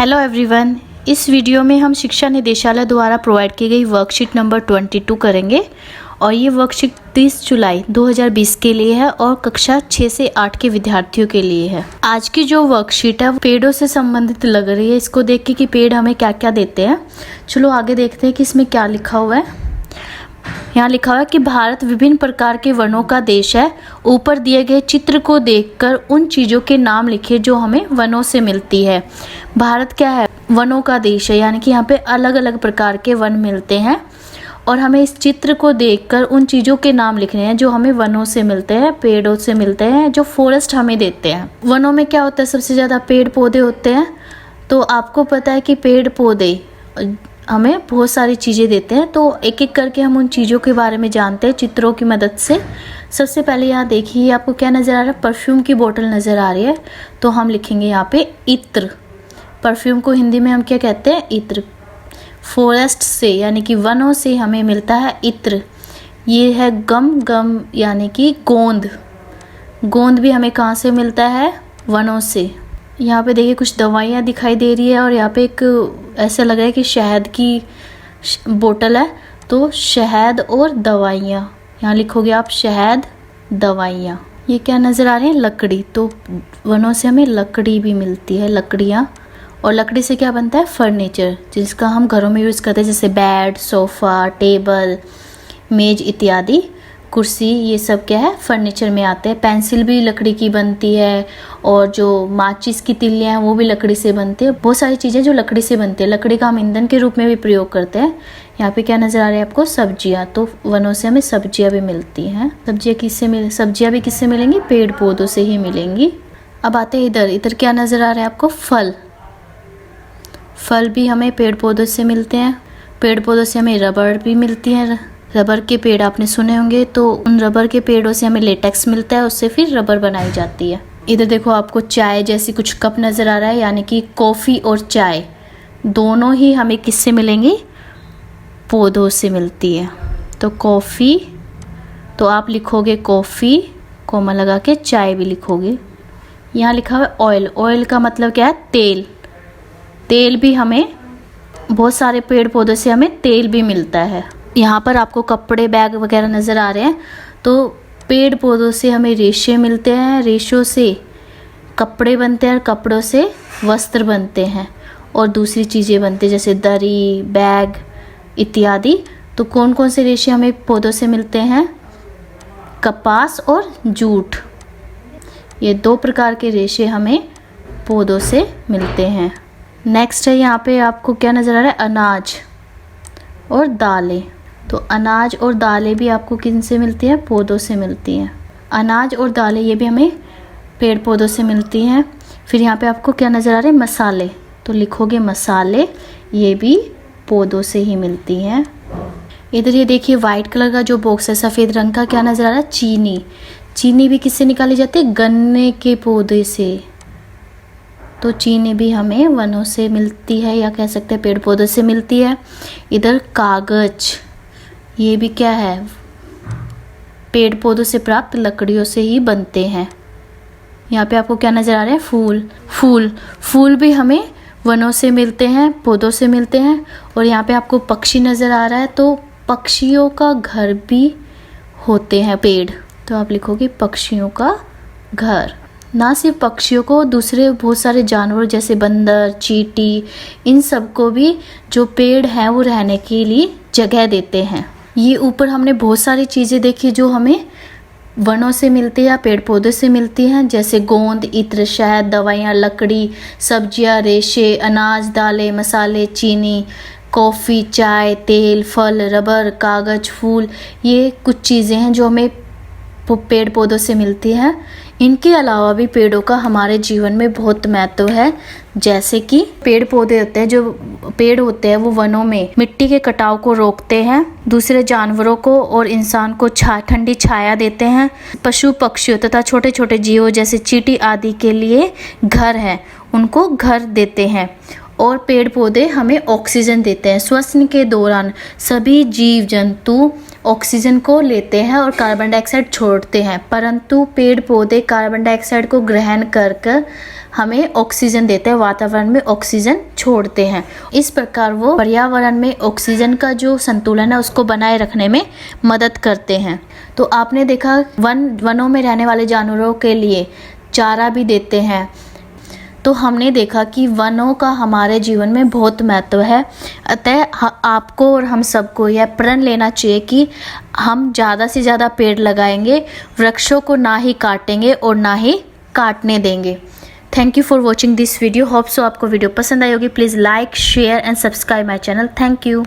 Hello everyone, इस video में हम शिक्षा निदेशालय द्वारा प्रोवाइड की गई वर्कशीट नंबर 22 करेंगे और ये वर्कशीट 30 जुलाई 2020 के लिए है और कक्षा 6 से 8 के विद्यार्थियों के लिए है। आज की जो वर्कशीट है वो पेड़ों से संबंधित लग रही है। इसको देख के कि पेड़ हमें क्या क्या देते हैं। चलो आगे देखते हैं कि इसमें क्या लिखा हुआ है। यहाँ लिखा हुआ है कि भारत विभिन्न प्रकार के वनों का देश है। ऊपर दिए गए चित्र को देखकर उन चीज़ों के नाम लिखिए जो हमें वनों से मिलती है। भारत क्या है? वनों का देश है, यानी कि यहाँ पे अलग अलग प्रकार के वन मिलते हैं और हमें इस चित्र को देखकर उन चीज़ों के नाम लिखने हैं जो हमें वनों से मिलते हैं, पेड़ों से मिलते हैं, जो फॉरेस्ट हमें देते हैं। वनों में क्या होता है? सबसे ज़्यादा पेड़ पौधे होते हैं। तो आपको पता है कि पेड़ पौधे हमें बहुत सारी चीज़ें देते हैं। तो एक एक करके हम उन चीज़ों के बारे में जानते हैं चित्रों की मदद से। सबसे पहले यहाँ देखिए, आपको क्या नज़र आ रहा है? परफ्यूम की बोतल नज़र आ रही है। तो हम लिखेंगे यहाँ पे इत्र। परफ्यूम को हिंदी में हम क्या कहते हैं? इत्र। फॉरेस्ट से यानी कि वनों से हमें मिलता है इत्र। ये है गम यानी कि गोंद। गोंद भी हमें कहाँ से मिलता है? वनों से। यहाँ पे देखिए कुछ दवाइयाँ दिखाई दे रही है और यहाँ पे एक ऐसा लग रहा है कि शहद की बोतल है। तो शहद और दवाइयाँ, यहाँ लिखोगे आप शहद दवाइयाँ। ये क्या नज़र आ रहे हैं? लकड़ी। तो वनों से हमें लकड़ी भी मिलती है, लकड़ियाँ। और लकड़ी से क्या बनता है? फर्नीचर, जिसका हम घरों में यूज़ करते हैं, जैसे बेड, सोफ़ा, टेबल, मेज इत्यादि, कुर्सी। ये सब क्या है? फर्नीचर में आते हैं। पेंसिल भी लकड़ी की बनती है और जो माचिस की तिल्लियाँ हैं वो भी लकड़ी से बनती है। बहुत सारी चीज़ें जो लकड़ी से बनती है। लकड़ी का हम ईंधन के रूप में भी प्रयोग करते हैं। यहाँ पे क्या नज़र आ रहा है आपको? सब्जियाँ। तो वनों से हमें सब्जियाँ भी मिलती हैं। सब्जियाँ भी किससे मिलेंगी? पेड़ पौधों से ही मिलेंगी। अब आते हैं इधर क्या नज़र आ रहा है आपको? फल भी हमें पेड़ पौधों से मिलते हैं। पेड़ पौधों से हमें रबड़ भी मिलती है। रबर के पेड़ आपने सुने होंगे। तो उन रबर के पेड़ों से हमें लेटेक्स मिलता है, उससे फिर रबर बनाई जाती है। इधर देखो आपको चाय जैसी कुछ कप नज़र आ रहा है, यानी कि कॉफ़ी और चाय दोनों ही हमें किससे मिलेंगी? पौधों से मिलती है। तो कॉफ़ी, तो आप लिखोगे कॉफ़ी कोमा लगा के, चाय भी लिखोगे। यहाँ लिखा हुआ है ऑयल। ऑयल का मतलब क्या है? तेल। तेल भी हमें बहुत सारे पेड़ पौधों से हमें तेल भी मिलता है। यहाँ पर आपको कपड़े, बैग वगैरह नज़र आ रहे हैं। तो पेड़ पौधों से हमें रेशे मिलते हैं, रेशों से कपड़े बनते हैं और कपड़ों से वस्त्र बनते हैं और दूसरी चीज़ें बनती हैं जैसे दरी, बैग इत्यादि। तो कौन कौन से रेशे हमें पौधों से मिलते हैं? कपास और जूट। ये दो प्रकार के रेशे हमें पौधों से मिलते हैं। नेक्स्ट है, यहाँ पे आपको क्या नज़र आ रहा है? अनाज और दालें। तो अनाज और दालें भी आपको किन से मिलती हैं? पौधों से मिलती हैं। अनाज और दालें ये भी हमें पेड़ पौधों से मिलती हैं। फिर यहाँ पे आपको क्या नज़र आ रहे हैं? मसाले। तो लिखोगे मसाले, ये भी पौधों से ही मिलती हैं। इधर ये देखिए वाइट कलर का जो बॉक्स है, सफ़ेद रंग का, क्या नज़र आ रहा है? चीनी। चीनी भी किससे निकाली जाती है? गन्ने के पौधे से। तो चीनी भी हमें वनों से मिलती है, या कह सकते हैं पेड़ पौधों से मिलती है। इधर कागज, ये भी क्या है? पेड़ पौधों से प्राप्त लकड़ियों से ही बनते हैं। यहाँ पे आपको क्या नज़र आ रहा है? फूल भी हमें वनों से मिलते हैं, पौधों से मिलते हैं। और यहाँ पे आपको पक्षी नज़र आ रहा है। तो पक्षियों का घर भी होते हैं पेड़। तो आप लिखोगे पक्षियों का घर। ना सिर्फ पक्षियों को, दूसरे बहुत सारे जानवर जैसे बंदर, चींटी, इन सबको भी जो पेड़ हैं वो रहने के लिए जगह देते हैं। ये ऊपर हमने बहुत सारी चीज़ें देखी जो हमें वनों से मिलती है या पेड़ पौधों से मिलती हैं, जैसे गोंद, इत्र, शहद, दवाइयाँ, लकड़ी, सब्जियाँ, रेशे, अनाज, दालें, मसाले, चीनी, कॉफ़ी, चाय, तेल, फल, रबर, कागज़, फूल। ये कुछ चीज़ें हैं जो हमें पेड़ पौधों से मिलती है। इनके अलावा भी पेड़ों का हमारे जीवन में बहुत महत्व है। जैसे कि पेड़ पौधे होते हैं, जो पेड़ होते हैं वो वनों में मिट्टी के कटाव को रोकते हैं, दूसरे जानवरों को और इंसान को ठंडी छाया देते हैं। पशु पक्षियों तथा छोटे छोटे जीवों जैसे चींटी आदि के लिए घर है, उनको घर देते हैं। और पेड़ पौधे हमें ऑक्सीजन देते हैं। श्वसन के दौरान सभी जीव जंतु ऑक्सीजन को लेते हैं और कार्बन डाइऑक्साइड छोड़ते हैं, परंतु पेड़ पौधे कार्बन डाइऑक्साइड को ग्रहण कर कर हमें ऑक्सीजन देते हैं, वातावरण में ऑक्सीजन छोड़ते हैं। इस प्रकार वो पर्यावरण में ऑक्सीजन का जो संतुलन है उसको बनाए रखने में मदद करते हैं। तो आपने देखा वनों में रहने वाले जानवरों के लिए चारा भी देते हैं। तो हमने देखा कि वनों का हमारे जीवन में बहुत महत्व है। अतः आपको और हम सबको यह प्रण लेना चाहिए कि हम ज़्यादा से ज़्यादा पेड़ लगाएंगे, वृक्षों को ना ही काटेंगे और ना ही काटने देंगे। Thank you for watching this video. Hope so आपको वीडियो पसंद आई होगी। Please like, share and subscribe my channel. Thank you.